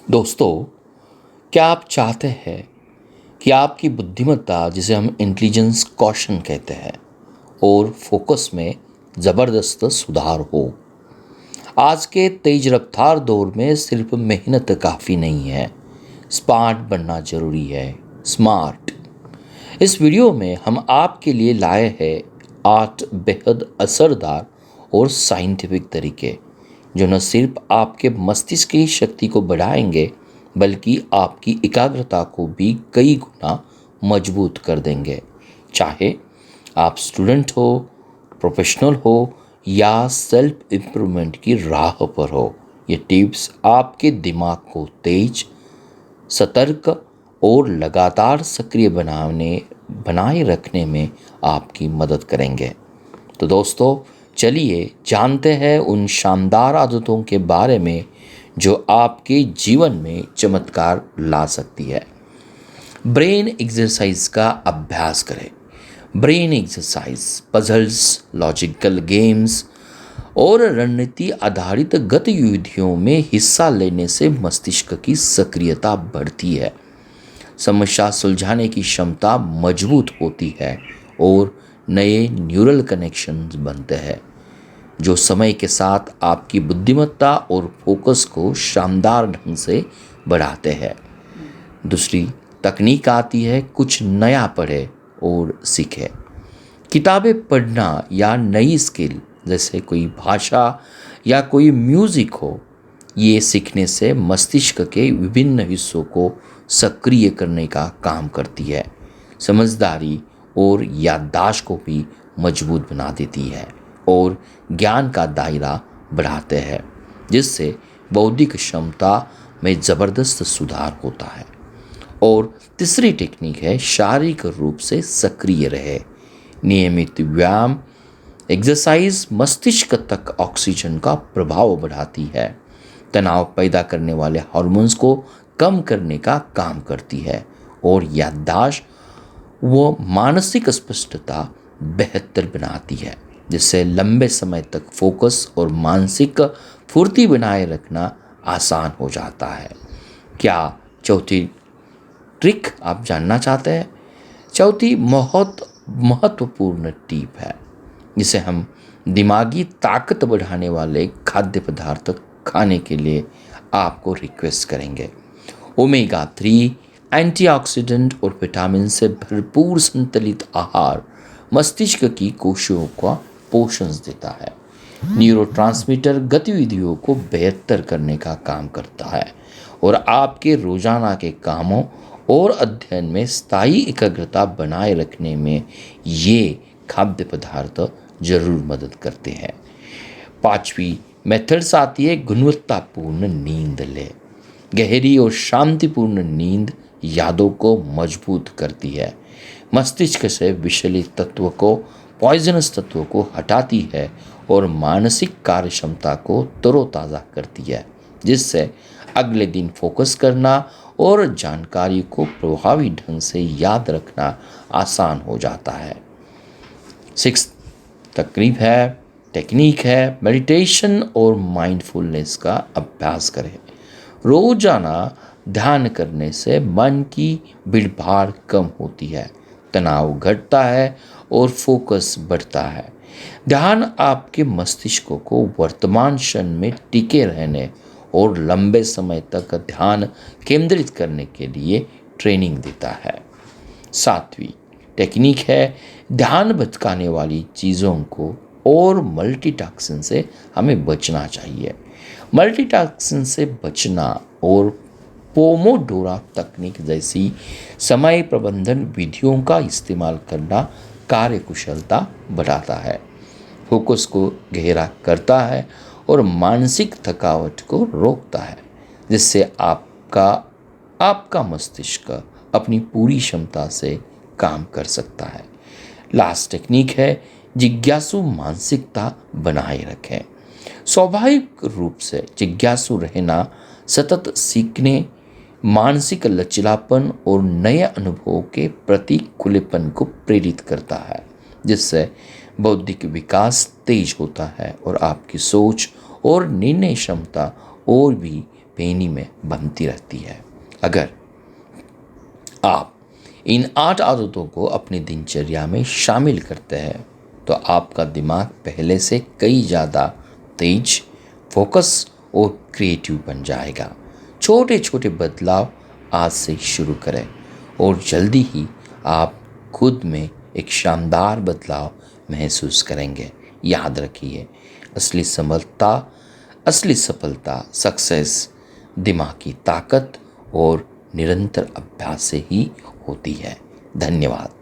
दोस्तों, क्या आप चाहते हैं कि आपकी बुद्धिमत्ता, जिसे हम इंटेलिजेंस कौशल कहते हैं, और फोकस में ज़बरदस्त सुधार हो? आज के तेज रफ्तार दौर में सिर्फ मेहनत काफ़ी नहीं है, स्मार्ट बनना ज़रूरी है। स्मार्ट। इस वीडियो में हम आपके लिए लाए हैं 8 बेहद असरदार और साइंटिफिक तरीके जो न सिर्फ आपके मस्तिष्क की शक्ति को बढ़ाएंगे बल्कि आपकी एकाग्रता को भी कई गुना मजबूत कर देंगे। चाहे आप स्टूडेंट हो, प्रोफेशनल हो या सेल्फ इम्प्रूवमेंट की राह पर हो, ये टिप्स आपके दिमाग को तेज, सतर्क और लगातार सक्रिय बनाए रखने में आपकी मदद करेंगे। तो दोस्तों, चलिए जानते हैं उन शानदार आदतों के बारे में जो आपके जीवन में चमत्कार ला सकती है। ब्रेन एक्सरसाइज का अभ्यास करें। Brain exercise, puzzles, logical games और रणनीति आधारित गतिविधियों में हिस्सा लेने से मस्तिष्क की सक्रियता बढ़ती है, समस्या सुलझाने की क्षमता मजबूत होती है और नए न्यूरल कनेक्शंस बनते हैं जो समय के साथ आपकी बुद्धिमत्ता और फोकस को शानदार ढंग से बढ़ाते हैं। दूसरी तकनीक आती है कुछ नया पढ़े और सीखे। किताबें पढ़ना या नई स्किल जैसे कोई भाषा या कोई म्यूज़िक हो, ये सीखने से मस्तिष्क के विभिन्न हिस्सों को सक्रिय करने का काम करती है, समझदारी और याददाश्त को भी मजबूत बना देती है और ज्ञान का दायरा बढ़ाते हैं, जिससे बौद्धिक क्षमता में ज़बरदस्त सुधार होता है। और तीसरी टेक्निक है शारीरिक रूप से सक्रिय रहे। नियमित व्यायाम एक्सरसाइज मस्तिष्क तक ऑक्सीजन का प्रभाव बढ़ाती है, तनाव पैदा करने वाले हार्मोन्स को कम करने का काम करती है और याददाश्त वो मानसिक स्पष्टता बेहतर बनाती है, जिससे लंबे समय तक फोकस और मानसिक फुर्ती बनाए रखना आसान हो जाता है। क्या चौथी ट्रिक आप जानना चाहते हैं? चौथी बहुत महत्वपूर्ण टिप है जिसे हम दिमागी ताकत बढ़ाने वाले खाद्य पदार्थ खाने के लिए आपको रिक्वेस्ट करेंगे। ओमेगा 3, एंटीऑक्सीडेंट और विटामिन से भरपूर संतुलित आहार मस्तिष्क की कोशिकाओं का पोषण देता है, न्यूरोट्रांसमीटर गतिविधियों को बेहतर करने का काम करता है और आपके रोजाना के कामों और अध्ययन में स्थायी एकाग्रता बनाए रखने में ये खाद्य पदार्थ जरूर मदद करते हैं। पांचवी मेथड्स आती है गुणवत्तापूर्ण नींद ले। गहरी और शांतिपूर्ण नींद यादों को मजबूत करती है, मस्तिष्क से विषैले तत्व को, पॉइजनस तत्वों को हटाती है और मानसिक कार्य क्षमता को तरोताज़ा करती है, जिससे अगले दिन फोकस करना और जानकारी को प्रभावी ढंग से याद रखना आसान हो जाता है। सिक्स टेक्निक है मेडिटेशन और माइंडफुलनेस का अभ्यास करें। रोजाना ध्यान करने से मन की भीड़भाड़ कम होती है, तनाव घटता है और फोकस बढ़ता है। ध्यान आपके मस्तिष्क को वर्तमान क्षण में टिके रहने और लंबे समय तक ध्यान केंद्रित करने के लिए ट्रेनिंग देता है। सातवीं टेक्निक है ध्यान भटकाने वाली चीज़ों को और मल्टीटास्किंग से हमें बचना चाहिए। मल्टीटास्किंग से बचना और पोमोडोरा तकनीक जैसी समय प्रबंधन विधियों का इस्तेमाल करना कार्यकुशलता बढ़ाता है, फोकस को गहरा करता है और मानसिक थकावट को रोकता है, जिससे आपका मस्तिष्क अपनी पूरी क्षमता से काम कर सकता है। लास्ट टेक्निक है जिज्ञासु मानसिकता बनाए रखें। स्वाभाविक रूप से जिज्ञासु रहना सतत सीखने, मानसिक लचीलापन और नए अनुभवों के प्रति खुलेपन को प्रेरित करता है, जिससे बौद्धिक विकास तेज होता है और आपकी सोच और निर्णय क्षमता और भी बेनी में बनती रहती है। अगर आप इन 8 आदतों को अपनी दिनचर्या में शामिल करते हैं तो आपका दिमाग पहले से कई ज़्यादा तेज, फोकस और क्रिएटिव बन जाएगा। छोटे छोटे बदलाव आज से शुरू करें और जल्दी ही आप खुद में एक शानदार बदलाव महसूस करेंगे। याद रखिए, असली सफलता सक्सेस दिमाग की ताकत और निरंतर अभ्यास से ही होती है। धन्यवाद।